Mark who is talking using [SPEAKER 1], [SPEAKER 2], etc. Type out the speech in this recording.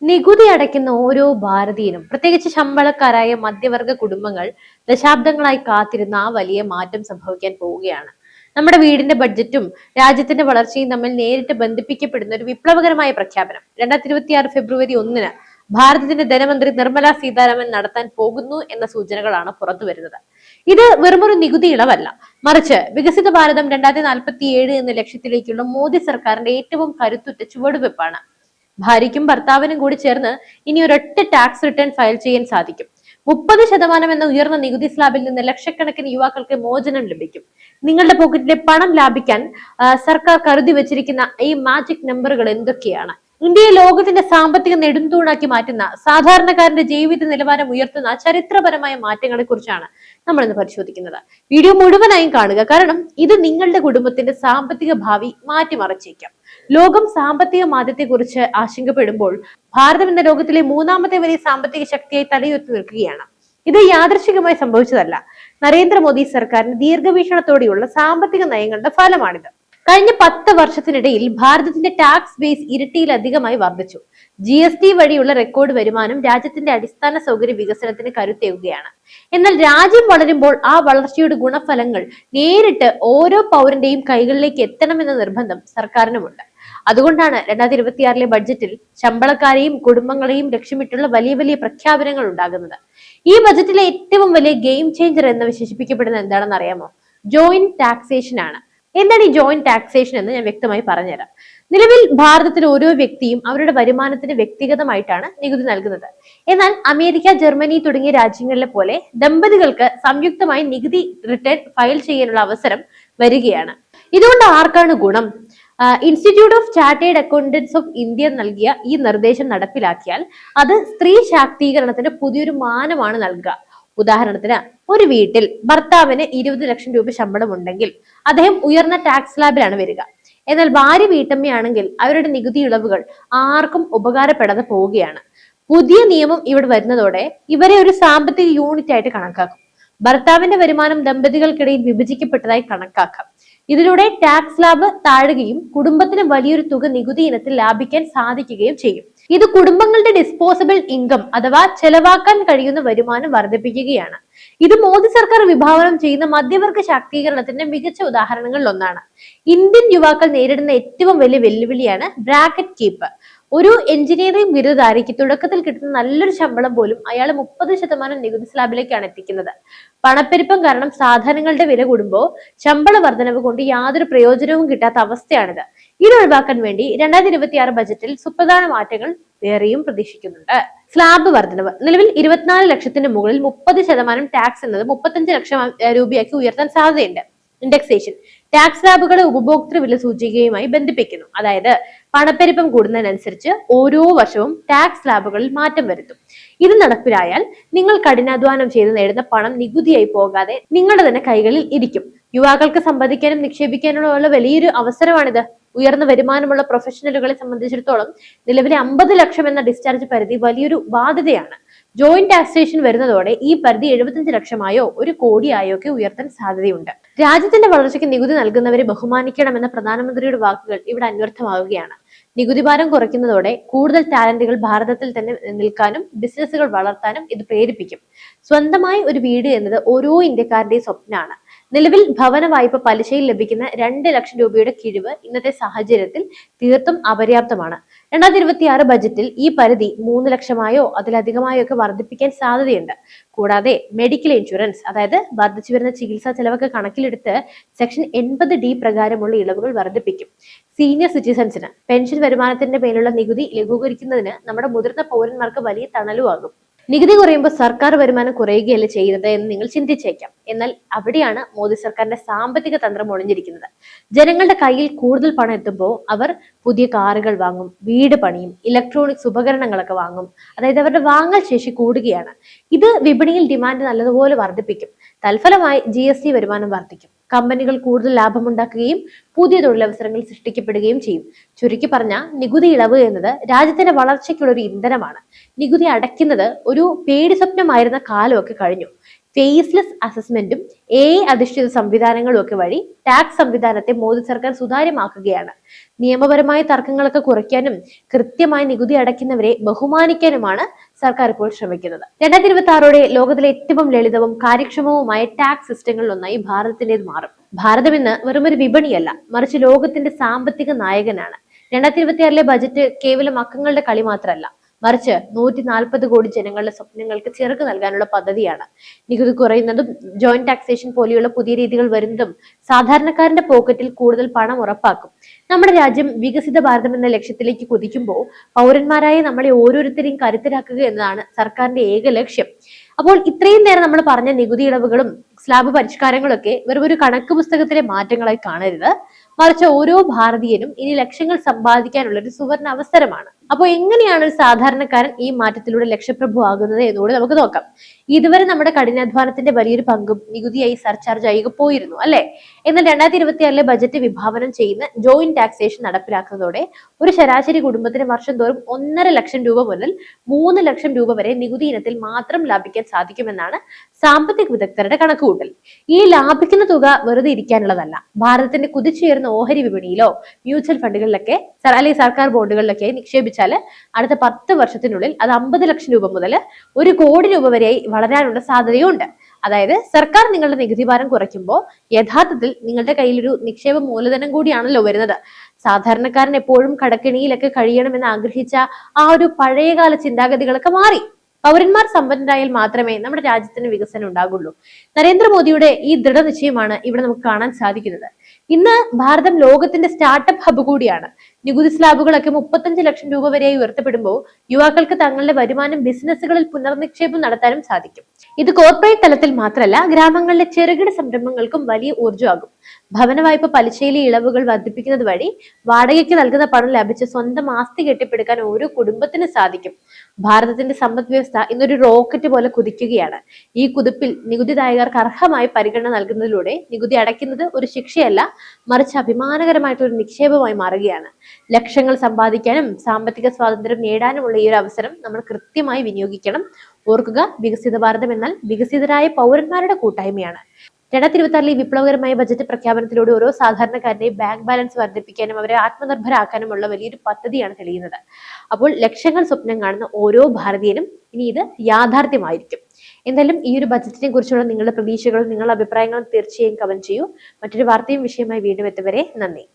[SPEAKER 1] നികുതി അടയ്ക്കുന്ന ഓരോ ഭാരതീയനും, പ്രത്യേകിച്ച് ശമ്പളക്കാരായ മധ്യവർഗ കുടുംബങ്ങൾ ദശാബ്ദങ്ങളായി കാത്തിരുന്ന ആ വലിയ മാറ്റം സംഭവിക്കാൻ പോവുകയാണ്. നമ്മുടെ വീടിന്റെ ബഡ്ജറ്റും രാജ്യത്തിന്റെ വളർച്ചയും തമ്മിൽ നേരിട്ട് ബന്ധിപ്പിക്കപ്പെടുന്ന ഒരു വിപ്ലവകരമായ പ്രഖ്യാപനം 2026 ഫെബ്രുവരി 1 ഭാരതത്തിന്റെ ധനമന്ത്രി നിർമ്മല സീതാരാമൻ നടത്താൻ പോകുന്നു എന്ന സൂചനകളാണ് പുറത്തു വരുന്നത്. ഇത് വെറുമൊരു നികുതി ഇളവല്ല, മറിച്ച് വികസിത ഭാരതം 2047 എന്ന ലക്ഷ്യത്തിലേക്കുള്ള മോദി സർക്കാരിന്റെ ഏറ്റവും കരുത്തുറ്റ ചുവടുവെപ്പാണ്. ഭാര്യയ്ക്കും ഭർത്താവിനും കൂടി ചേർന്ന് ഇനി ഒരൊറ്റ ടാക്സ് റിട്ടേൺ ഫയൽ ചെയ്യാൻ സാധിക്കും. 30% എന്ന ഉയർന്ന നികുതി സ്ലാബിൽ നിന്ന് ലക്ഷക്കണക്കിന് യുവാക്കൾക്ക് മോചനം ലഭിക്കും. നിങ്ങളുടെ പോക്കറ്റിലെ പണം ലാഭിക്കാൻ സർക്കാർ കരുതി വെച്ചിരിക്കുന്ന ഈ മാജിക് നമ്പറുകൾ എന്തൊക്കെയാണ്? ഇന്ത്യയെ ലോകത്തിന്റെ സാമ്പത്തിക നെടുന്തൂണാക്കി മാറ്റുന്ന, സാധാരണക്കാരന്റെ ജീവിത നിലവാരം ഉയർത്തുന്ന ചരിത്രപരമായ മാറ്റങ്ങളെ കുറിച്ചാണ് നമ്മൾ ഇന്ന് പരിശോധിക്കുന്നത്. വീഡിയോ മുഴുവനായും കാണുക, കാരണം ഇത് നിങ്ങളുടെ കുടുംബത്തിന്റെ സാമ്പത്തിക ഭാവി മാറ്റിമറിച്ചേക്കാം. ലോകം സാമ്പത്തിക മാറ്റത്തെക്കുറിച്ച് ആശങ്കപ്പെടുമ്പോൾ ഭാരതം എന്ന ലോകത്തിലെ മൂന്നാമത്തെ വലിയ സാമ്പത്തിക ശക്തിയായി തലയുയർത്തി നിൽക്കുകയാണ്. ഇത് യാദൃശ്ചികമായി സംഭവിച്ചതല്ല. നരേന്ദ്രമോദി സർക്കാരിന്റെ ദീർഘവീക്ഷണത്തോടെയുള്ള സാമ്പത്തിക നയങ്ങളുടെ ഫലമാണിത്. കഴിഞ്ഞ 10 വർഷത്തിനിടയിൽ ഭാരതത്തിന്റെ ടാക്സ് ബേസ് ഇരട്ടിയിലധികമായി വർദ്ധിച്ചു. GST വഴിയുള്ള റെക്കോർഡ് വരുമാനം രാജ്യത്തിന്റെ അടിസ്ഥാന സൗകര്യ വികസനത്തിന് കരുത്തേകുകയാണ്. എന്നാൽ രാജ്യം വളരുമ്പോൾ ആ വളർച്ചയുടെ ഗുണഫലങ്ങൾ നേരിട്ട് ഓരോ പൗരന്റെയും കൈകളിലേക്ക് എത്തണമെന്ന നിർബന്ധം സർക്കാരിനുമുണ്ട്. അതുകൊണ്ടാണ് 2026 ബഡ്ജറ്റിൽ ശമ്പളക്കാരെയും കുടുംബങ്ങളെയും ലക്ഷ്യമിട്ടുള്ള വലിയ വലിയ പ്രഖ്യാപനങ്ങൾ ഉണ്ടാകുന്നത്. ഈ ബജറ്റിലെ ഏറ്റവും വലിയ ഗെയിം ചേഞ്ചർ എന്ന് വിശേഷിപ്പിക്കപ്പെടുന്നത് എന്താണെന്ന് അറിയാമോ? ജോയിന്റ് ടാക്സേഷൻ ആണ്. എന്താണ് ഈ ജോയിന്റ് ടാക്സേഷൻ എന്ന് ഞാൻ വ്യക്തമായി പറഞ്ഞുതരാം. നിലവിൽ ഭാരതത്തിൽ ഓരോ വ്യക്തിയും അവരുടെ വരുമാനത്തിന് വ്യക്തിഗതമായിട്ടാണ് നികുതി നൽകുന്നത്. എന്നാൽ അമേരിക്ക, ജർമ്മനി തുടങ്ങിയ രാജ്യങ്ങളിലെ പോലെ ദമ്പതികൾക്ക് സംയുക്തമായി നികുതി റിട്ടേൺ ഫയൽ ചെയ്യാനുള്ള അവസരം വരികയാണ്. ഇതുകൊണ്ട് ആർക്കാണ് ഗുണം? Institute of chartered accountants of India നൽകിയ ഈ നിർദ്ദേശം നടപ്പിലാക്കിയാൽ അത് സ്ത്രീ ശാക്തീകരണത്തിന് പുതിയൊരു മാനമാണ് നൽകുക. ഉദാഹരണത്തിന്, ഒരു വീട്ടിൽ ഭർത്താവിന് 20 ലക്ഷം രൂപ ശമ്പളം ഉണ്ടെങ്കിൽ അദ്ദേഹം ഉയർന്ന ടാക്സ് സ്ലാബിലാണ് വരിക. എന്നാൽ ഭാര്യ വീട്ടമ്മയാണെങ്കിൽ അവരുടെ നികുതി ഇളവുകൾ ആർക്കും ഉപകാരപ്പെടാതെ പോവുകയാണ്. പുതിയ നിയമം ഇവിടെ വരുന്നതോടെ ഇവരെ ഒരു സാമ്പത്തിക യൂണിറ്റ് ആയിട്ട് കണക്കാക്കും. ഭർത്താവിന്റെ വരുമാനം ദമ്പതികൾക്കിടയിൽ വിഭജിക്കപ്പെട്ടതായി കണക്കാക്കാം. ഇതിലൂടെ ടാക്സ് സ്ലാബ് താഴുകയും കുടുംബത്തിന് വലിയൊരു തുക നികുതി ഇനത്തിൽ ലാഭിക്കാൻ സാധിക്കുകയും ചെയ്യും. ഇത് കുടുംബങ്ങളുടെ ഡിസ്പോസബിൾ ഇൻകം അഥവാ ചെലവാക്കാൻ കഴിയുന്ന വരുമാനം വർദ്ധിപ്പിക്കുകയാണ്. ഇത് മോദി സർക്കാർ വിഭാവനം ചെയ്യുന്ന മധ്യവർഗ ശാക്തീകരണത്തിന്റെ മികച്ച ഉദാഹരണങ്ങളിൽ ഒന്നാണ്. ഇന്ത്യൻ യുവാക്കൾ നേരിടുന്ന ഏറ്റവും വലിയ വെല്ലുവിളിയാണ് ബ്രാക്കറ്റ് കീപ്പ്. ഒരു എഞ്ചിനീയറിംഗ് ബിരുദധാരിക്ക് തുടക്കത്തിൽ കിട്ടുന്ന നല്ലൊരു ശമ്പളം പോലും അയാൾ 30% നികുതി സ്ലാബിലേക്കാണ് എത്തിക്കുന്നത്. പണപ്പെരുപ്പം കാരണം സാധനങ്ങളുടെ വില കൂടുമ്പോൾ ശമ്പള വർധനവ് കൊണ്ട് യാതൊരു പ്രയോജനവും കിട്ടാത്ത അവസ്ഥയാണിത്. ഇത് ഒഴിവാക്കാൻ വേണ്ടി 2026 ബജറ്റിൽ സുപ്രധാന മാറ്റങ്ങൾ വേറെയും പ്രതീക്ഷിക്കുന്നുണ്ട്. സ്ലാബ് വർധനവ്. നിലവിൽ 24 ലക്ഷത്തിന് മുകളിൽ 30% ടാക്സ് എന്നത് 35 ലക്ഷം രൂപയാക്കി ഉയർത്താൻ സാധ്യതയുണ്ട്. ഇൻഡെക്സേഷൻ. ടാക്സ് സ്ലാബുകളെ ഉപഭോക്തൃ വില സൂചികയുമായി ബന്ധിപ്പിക്കുന്നു. അതായത് പണപ്പെരുപ്പം കൂടുന്നതിനനുസരിച്ച് ഓരോ വർഷവും ടാക്സ് സ്ലാബുകളിൽ മാറ്റം വരുത്തും. ഇത് നടപ്പിലായാൽ നിങ്ങൾ കഠിനാധ്വാനം ചെയ്ത് നേടുന്ന പണം നികുതിയായി പോകാതെ നിങ്ങളുടെ തന്നെ കൈകളിൽ ഇരിക്കും. യുവാക്കൾക്ക് സമ്പാദിക്കാനും നിക്ഷേപിക്കാനുള്ള വലിയൊരു അവസരമാണിത്. ഉയർന്ന വരുമാനമുള്ള പ്രൊഫഷണലുകളെ സംബന്ധിച്ചിടത്തോളം നിലവിലെ 50 ലക്ഷം എന്ന ഡിസ്ചാർജ് പരിധി വലിയൊരു ബാധ്യതയാണ്. ജോയിന്റ് ടാക്സേഷൻ വരുന്നതോടെ ഈ പരിധി 75 ലക്ഷമായോ 1 കോടിയായോ ഒക്കെ ഉയർത്താൻ സാധ്യതയുണ്ട്. രാജ്യത്തിന്റെ വളർച്ചയ്ക്ക് നികുതി നൽകുന്നവരെ ബഹുമാനിക്കണമെന്ന പ്രധാനമന്ത്രിയുടെ വാക്കുകൾ ഇവിടെ അന്വർത്ഥമാവുകയാണ്. നികുതി ഭാരം കുറയ്ക്കുന്നതോടെ കൂടുതൽ ടാലന്റുകൾ ഭാരതത്തിൽ തന്നെ നിൽക്കാനും ബിസിനസ്സുകൾ വളർത്താനും ഇത് പ്രേരിപ്പിക്കും. സ്വന്തമായി ഒരു വീട് എന്നത് ഓരോ ഇന്ത്യക്കാരന്റെയും സ്വപ്നമാണ്. നിലവിൽ ഭവന വായ്പ പലിശയിൽ ലഭിക്കുന്ന 2 ലക്ഷം രൂപയുടെ കിഴിവ് ഇന്നത്തെ സാഹചര്യത്തിൽ തീർത്തും അപര്യാപ്തമാണ്. 2026 ബജറ്റിൽ ഈ പരിധി 3 ലക്ഷമായോ അതിലധികമായോ ഒക്കെ വർദ്ധിപ്പിക്കാൻ സാധ്യതയുണ്ട്. കൂടാതെ മെഡിക്കൽ ഇൻഷുറൻസ്, അതായത് വർദ്ധിച്ചു വരുന്ന ചികിത്സാ ചെലവൊക്കെ കണക്കിലെടുത്ത് സെക്ഷൻ 80D പ്രകാരമുള്ള ഇളവുകൾ വർദ്ധിപ്പിക്കും. സീനിയർ സിറ്റിസൺസിന് പെൻഷൻ വരുമാനത്തിന്റെ മേലുള്ള നികുതി ലഘൂകരിക്കുന്നതിന് നമ്മുടെ മുതിർന്ന പൗരന്മാർക്ക് വലിയ തണലുമാകും. നികുതി കുറയുമ്പോൾ സർക്കാർ വരുമാനം കുറയുകയല്ല ചെയ്യുന്നത് എന്ന് നിങ്ങൾ ചിന്തിച്ചേക്കാം. എന്നാൽ അവിടെയാണ് മോദി സർക്കാരിന്റെ സാമ്പത്തിക തന്ത്രം ഒളിഞ്ഞിരിക്കുന്നത്. ജനങ്ങളുടെ കയ്യിൽ കൂടുതൽ പണം എത്തുമ്പോൾ അവർ പുതിയ കാറുകൾ വാങ്ങും, വീട് പണിയും, ഇലക്ട്രോണിക്സ് ഉപകരണങ്ങളൊക്കെ വാങ്ങും. അതായത് അവരുടെ വാങ്ങൽ ശേഷി കൂടുകയാണ്. ഇത് വിപണിയിൽ ഡിമാൻഡ് നല്ലതുപോലെ വർദ്ധിപ്പിക്കും. തൽഫലമായി GST വരുമാനം വർദ്ധിക്കും. കമ്പനികൾ കൂടുതൽ ലാഭമുണ്ടാക്കുകയും പുതിയ തൊഴിലവസരങ്ങൾ സൃഷ്ടിക്കപ്പെടുകയും ചെയ്യും. ചുരുക്കി പറഞ്ഞ നികുതി ഇളവ് എന്നത് രാജ്യത്തിന്റെ വളർച്ചയ്ക്കുള്ള ഒരു ഇന്ധനമാണ്. നികുതി അടയ്ക്കുന്നത് ഒരു പേടി സ്വപ്നമായിരുന്ന കാലമൊക്കെ കഴിഞ്ഞു. ഫേസ്ലെസ് അസസ്മെന്റും AI അധിഷ്ഠിത സംവിധാനങ്ങളും ഒക്കെ വഴി ടാക്സ് സംവിധാനത്തെ മോദി സർക്കാർ സുതാര്യമാക്കുകയാണ്. നിയമപരമായ തർക്കങ്ങളൊക്കെ കുറയ്ക്കാനും കൃത്യമായി നികുതി അടയ്ക്കുന്നവരെ ബഹുമാനിക്കാനുമാണ് സർക്കാർ ഇപ്പോൾ ശ്രമിക്കുന്നത്. 2026 ലോകത്തിലെ ഏറ്റവും ലളിതവും കാര്യക്ഷമവുമായ ടാക്സ് സിസ്റ്റങ്ങളിൽ ഒന്നായി ഭാരതത്തിന്റേത് മാറും. ഭാരതം ഇന്ന് വെറുമൊരു വിപണിയല്ല, മറിച്ച് ലോകത്തിന്റെ സാമ്പത്തിക നായകനാണ്. 2026 ബജറ്റ് കേവലം അക്കങ്ങളുടെ കളി മാത്രമല്ല, മറിച്ച് 140 കോടി ജനങ്ങളുടെ സ്വപ്നങ്ങൾക്ക് ചിറക് നൽകാനുള്ള പദ്ധതിയാണ്. നികുതി കുറയുന്നതും ജോയിന്റ് ടാക്സേഷൻ പോലെയുള്ള പുതിയ രീതികൾ വരുന്നതും സാധാരണക്കാരന്റെ പോക്കറ്റിൽ കൂടുതൽ പണം ഉറപ്പാക്കും. നമ്മുടെ രാജ്യം വികസിത ഭാരതം എന്ന ലക്ഷ്യത്തിലേക്ക് കുതിക്കുമ്പോൾ പൗരന്മാരായ നമ്മളെ ഓരോരുത്തരെയും കരുത്തരാക്കുക എന്നതാണ് സർക്കാരിന്റെ ഏക ലക്ഷ്യം. അപ്പോൾ ഇത്രയും നേരം നമ്മൾ പറഞ്ഞ നികുതി ഇളവുകളും സ്ലാബ് പരിഷ്കാരങ്ങളൊക്കെ വെറും ഒരു കണക്ക് പുസ്തകത്തിലെ മാറ്റങ്ങളായി കാണരുത്, മറിച്ച് ഓരോ ഭാരതീയനും ഇനി ലക്ഷങ്ങൾ സമ്പാദിക്കാനുള്ള ഒരു സുവർണ അവസരമാണ്. അപ്പോൾ എങ്ങനെയാണ് ഒരു സാധാരണക്കാരൻ ഈ മാറ്റത്തിലൂടെ ലക്ഷപ്രഭു ആകുന്നത് എന്നുകൂടി നമുക്ക് നോക്കാം. ഇതുവരെ നമ്മുടെ കഠിനാധ്വാനത്തിന്റെ വലിയൊരു പങ്കും നികുതിയായി സർചാർജ് ആയി പോയിരുന്നു, അല്ലെ? എന്നാൽ 2026 ബജറ്റ് വിഭാവനം ചെയ്യുന്ന ജോയിന്റ് ടാക്സേഷൻ നടപ്പിലാക്കുന്നതോടെ ഒരു ശരാശരി കുടുംബത്തിന് വർഷം തോറും 1.5 ലക്ഷം രൂപ മുതൽ 3 ലക്ഷം രൂപ വരെ നികുതി ഇനത്തിൽ മാത്രം ലാഭിക്കാൻ സാധിക്കുമെന്നാണ് സാമ്പത്തിക വിദഗ്ധരുടെ കണക്കുകൂട്ടൽ. ഈ ലാഭിക്കുന്ന തുക വെറുതെ ഇരിക്കാനുള്ളതല്ല. ഭാരതത്തിന്റെ കുതിച്ചുയർന്ന ഓഹരി വിപണിയിലോ മ്യൂച്വൽ ഫണ്ടുകളിലൊക്കെ അല്ലെങ്കിൽ സർക്കാർ ബോണ്ടുകളിലൊക്കെ നിക്ഷേപിച്ചാൽ അടുത്ത 10 വർഷത്തിനുള്ളിൽ അത് 50 ലക്ഷം രൂപ മുതൽ 1 കോടി രൂപ വരെയായി വളരാനുള്ള സാധ്യതയുണ്ട്. അതായത് സർക്കാർ നിങ്ങളുടെ നികുതി ഭാരം കുറയ്ക്കുമ്പോൾ യഥാർത്ഥത്തിൽ നിങ്ങളുടെ കയ്യിൽ ഒരു നിക്ഷേപ മൂലധനം കൂടിയാണല്ലോ വരുന്നത്. സാധാരണക്കാരൻ എപ്പോഴും കടക്കെണിയിലൊക്കെ കഴിയണമെന്ന് ആഗ്രഹിച്ച ആ ഒരു പഴയകാല ചിന്താഗതികളൊക്കെ മാറി. പൗരന്മാർ സമ്പന്നരായാൽ മാത്രമേ നമ്മുടെ രാജ്യത്തിന് വികസനം ഉണ്ടാകുള്ളൂ. നരേന്ദ്രമോദിയുടെ ഈ ദൃഢനിശ്ചയമാണ് ഇവിടെ നമുക്ക് കാണാൻ സാധിക്കുന്നത്. ഇന്ന് ഭാരതം ലോകത്തിന്റെ സ്റ്റാർട്ടപ്പ് ഹബ്ബ് കൂടിയാണ്. നികുതി സ്ലാബുകളൊക്കെ 35 ലക്ഷം രൂപ വരെയായി ഉയർത്തപ്പെടുമ്പോൾ യുവാക്കൾക്ക് തങ്ങളുടെ വരുമാനം ബിസിനസ്സുകളിൽ പുനർനിക്ഷേപം നടത്താനും സാധിക്കും. ഇത് കോർപ്പറേറ്റ് തലത്തിൽ മാത്രമല്ല, ഗ്രാമങ്ങളിലെ ചെറുകിട സംരംഭങ്ങൾക്കും വലിയ ഊർജ്ജമാകും. ഭവന വായ്പ പലിശയിലെ ഇളവുകൾ വർദ്ധിപ്പിക്കുന്നത് വഴി വാടകയ്ക്ക് നൽകുന്ന പണം ലഭിച്ച് സ്വന്തം ആസ്തി കെട്ടിപ്പടുക്കാൻ ഓരോ കുടുംബത്തിന് സാധിക്കും. ഭാരതത്തിന്റെ സമ്പദ് വ്യവസ്ഥ ഇന്നൊരു റോക്കറ്റ് പോലെ കുതിക്കുകയാണ്. ഈ കുതിപ്പിൽ നികുതിദായകർക്ക് അർഹമായ പരിഗണന നൽകുന്നതിലൂടെ നികുതി അടയ്ക്കുന്നത് ഒരു ശിക്ഷയല്ല, മറിച്ച് അഭിമാനകരമായിട്ടൊരു നിക്ഷേപമായി മാറുകയാണ്. ലക്ഷങ്ങൾ സമ്പാദിക്കാനും സാമ്പത്തിക സ്വാതന്ത്ര്യം നേടാനുമുള്ള ഈ ഒരു അവസരം നമ്മൾ കൃത്യമായി വിനിയോഗിക്കണം. ഓർക്കുക, വികസിത ഭാരതം എന്നാൽ വികസിതരായ പൗരന്മാരുടെ കൂട്ടായ്മയാണ്. 2026 വിപ്ലവകരമായ ബജറ്റ് പ്രഖ്യാപനത്തിലൂടെ ഓരോ സാധാരണക്കാരനെയും ബാങ്ക് ബാലൻസ് വർദ്ധിപ്പിക്കാനും അവരെ ആത്മനിർഭരാക്കാനുമുള്ള വലിയൊരു പദ്ധതിയാണ് തെളിയുന്നത്. അപ്പോൾ ലക്ഷങ്ങൾ സ്വപ്നം കാണുന്ന ഓരോ ഭാരതീയനും ഇനി ഇത് യാഥാർത്ഥ്യമായിരിക്കും. എന്തായാലും ഈ ഒരു ബജറ്റിനെ കുറിച്ചുള്ള നിങ്ങളുടെ പ്രതീക്ഷകളും നിങ്ങളുടെ അഭിപ്രായങ്ങളും തീർച്ചയായും കമന്റ് ചെയ്യൂ. മറ്റൊരു വാർത്തയും വിഷയമായി വീണ്ടും എത്തുവരെ നന്ദി.